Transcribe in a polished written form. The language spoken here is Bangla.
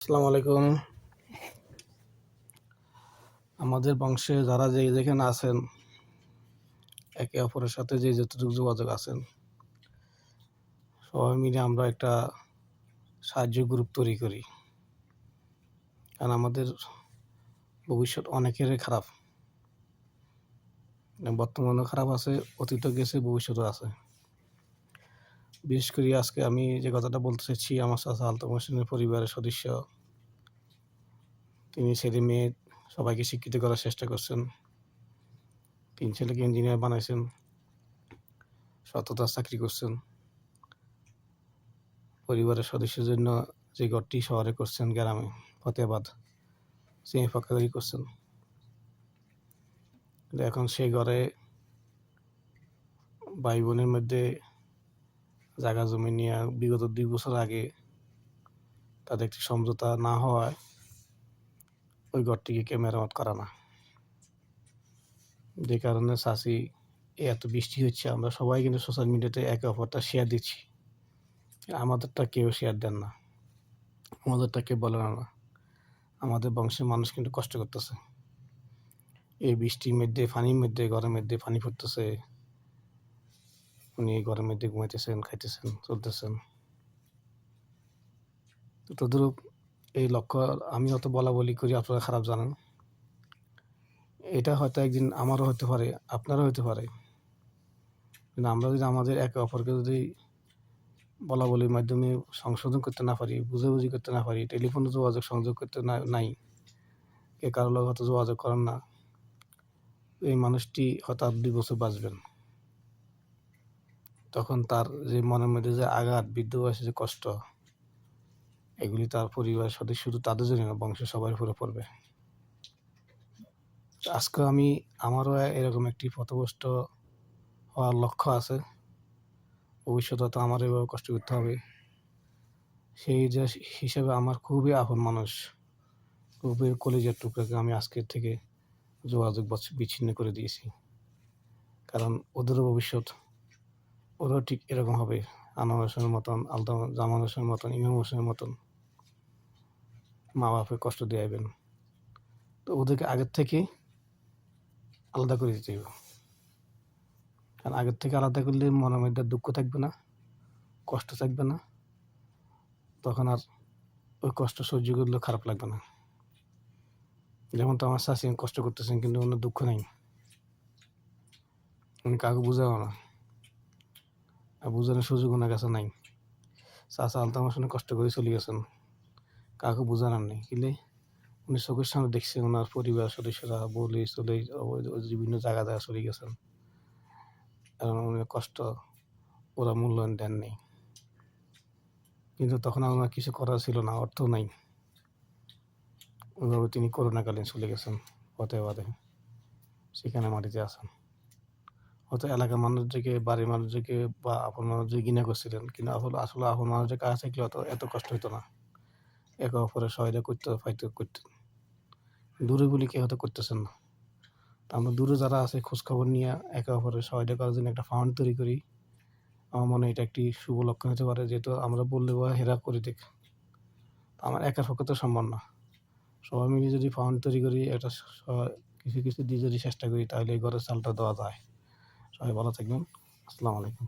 আসসালামু আলাইকুম। আমাদের বংশে যারা যেখানে আছেন, একে অপরের সাথে যতটুকু যোগাযোগ আছেন, সবাই মিলে আমরা একটা সাহায্য গ্রুপ তৈরি করি। কারণ আমাদের ভবিষ্যৎ অনেকেরই খারাপ, বর্তমানেও খারাপ আছে, অতীতও গেছে, ভবিষ্যৎও আছে। বিশেষ করে আজকে আমি যে কথাটা বলতে চাচ্ছি, আমার চাচা আলতাফ হোসেনের পরিবারের সদস্য, তিনি ছেলে মেয়ে সবাইকে শিক্ষিত করার চেষ্টা করছেন। 3 ছেলেকে ইঞ্জিনিয়ার বানাইছেন, সততার চাকরি করছেন। পরিবারের সদস্যের জন্য যে ঘরটি শহরে করছেন, গ্রামে ফতেহাবাদ সেমি পাকা তৈরি করছেন। কিন্তু এখন সেই ঘরে ভাই বোনের মধ্যে জায়গা জমি নিয়ে বিগত 2 বছর আগে তাদের একটি সমঝোতা না হওয়ায় ওই ঘরটিকে কেউ মেরামত করা না। যে কারণে চাষি এত বৃষ্টি হচ্ছে, আমরা সবাই কিন্তু সোশ্যাল মিডিয়াতে একে অপরটা শেয়ার দিচ্ছি। আমাদেরটা কেউ শেয়ার দেন না, আমাদেরটা কেউ বলে না। আমাদের বংশের মানুষ কিন্তু কষ্ট করতেছে। এই বৃষ্টির মধ্যে, পানির মধ্যে, ঘরের মধ্যে পানি পড়তেছে, উনি ঘরের মধ্যে ঘুমাইতেছেন, খাইতেছেন, চলতেছেন। তদ্রূপ এই লক্ষ্য আমি অত বলা বলি করি, আপনারা খারাপ জানেন। এটা হয়তো একদিন আমারও হতে পারে, আপনারও হতে পারে। কিন্তু আমরা যদি আমাদের একে অপরকে যদি বলা বলির মাধ্যমে সংশোধন করতে না পারি, বুঝাবুঝি করতে না পারি, টেলিফোনে যোগাযোগ সংযোগ করতে নাই, কে কারোর লোক হয়তো যোগাযোগ করেন না, এই মানুষটি হয়তো আর 2 বছর বাঁচবেন। তখন তার যে মনের মধ্যে যে আঘাত, বৃদ্ধ বয়সে যে কষ্ট, এগুলি তার পরিবারের সদস্য, শুধু তাদের জন্য না, বংশের সবার উপরে পড়বে। আজকে আমারও এরকম একটি পথভ্রষ্ট হওয়ার লক্ষ্য আছে। ভবিষ্যতে তো আমার এভাবে কষ্ট করতে হবে। সেই যে হিসেবে আমার খুবই আপন মানুষ, খুবই কলিজার টুকরাকে আমি আজকের থেকে যোগাযোগ বিচ্ছিন্ন করে দিয়েছি। কারণ ওদেরও ভবিষ্যৎ, ওরাও ঠিক এরকম হবে। আনোয়ার হোসেনের মতন, জামান হোসেনের মতন, ইমাম হোসেনের মতন মা বাপকে কষ্ট দেবেন। তো ওদেরকে আগের থেকে আলাদা করে দিতে হবে। কারণ আগের থেকে আলাদা করলে মনের মধ্যে দুঃখ থাকবে না, কষ্ট থাকবে না, তখন আর ওই কষ্ট সহ্য করলেও খারাপ লাগবে না। যেমন তো আমার শাশি কষ্ট করতেছেন, কিন্তু ওনার দুঃখ নেই, উনি কাউকে বুঝাও না, আর বোঝানোর সুযোগ ওনার কাছে নাই। চাচা আলতাফ হোসেন কষ্ট করে চলে গেছেন, কাউকে বোঝানোর নেই। কিন্তু উনি চোখের সামনে দেখছেন ওনার পরিবার সদস্যরা বলে চলে বিভিন্ন জায়গা চলে গেছেন, কারণ উনি কষ্ট ওরা মূল্যায়ন দেননি। কিন্তু তখন আমার কিছু করার ছিল না, অর্থ নাই। ওইভাবে তিনি করোনাকালীন চলে গেছেন ফতেহাবাদে, সেখানে মাটিতে আছেন। হয়তো এলাকার মানুষদেরকে, বাড়ির মানুষদেরকে বা আপন মানুষদের ঘৃণা করছিলেন, কিন্তু আসলে আপন মানুষদের কাছে থাকলে এত কষ্ট হতো না। একে অপরের সহায়তা করতেন। দূরে বলি কেউ হয়তো করতেছেন না। তা আমরা দূরে যারা আছে খোঁজখবর নিয়ে একে অপরের সহায়তা করার জন্য একটা ফান্ড তৈরি করি। আমার মনে হয় এটা একটি শুভ লক্ষণ হতে পারে, যেহেতু আমরা বললে বা হেরা করে দেখ, আমার একার পক্ষে তো সম্ভব না। সবাই মিলে যদি ফান্ড তৈরি করি, একটা কিছু দিয়ে যদি চেষ্টা করি, তাহলে এই ঘরের চালটা দেওয়া যায়। সবাই ভালো থাকবেন। আসসালামু আলাইকুম।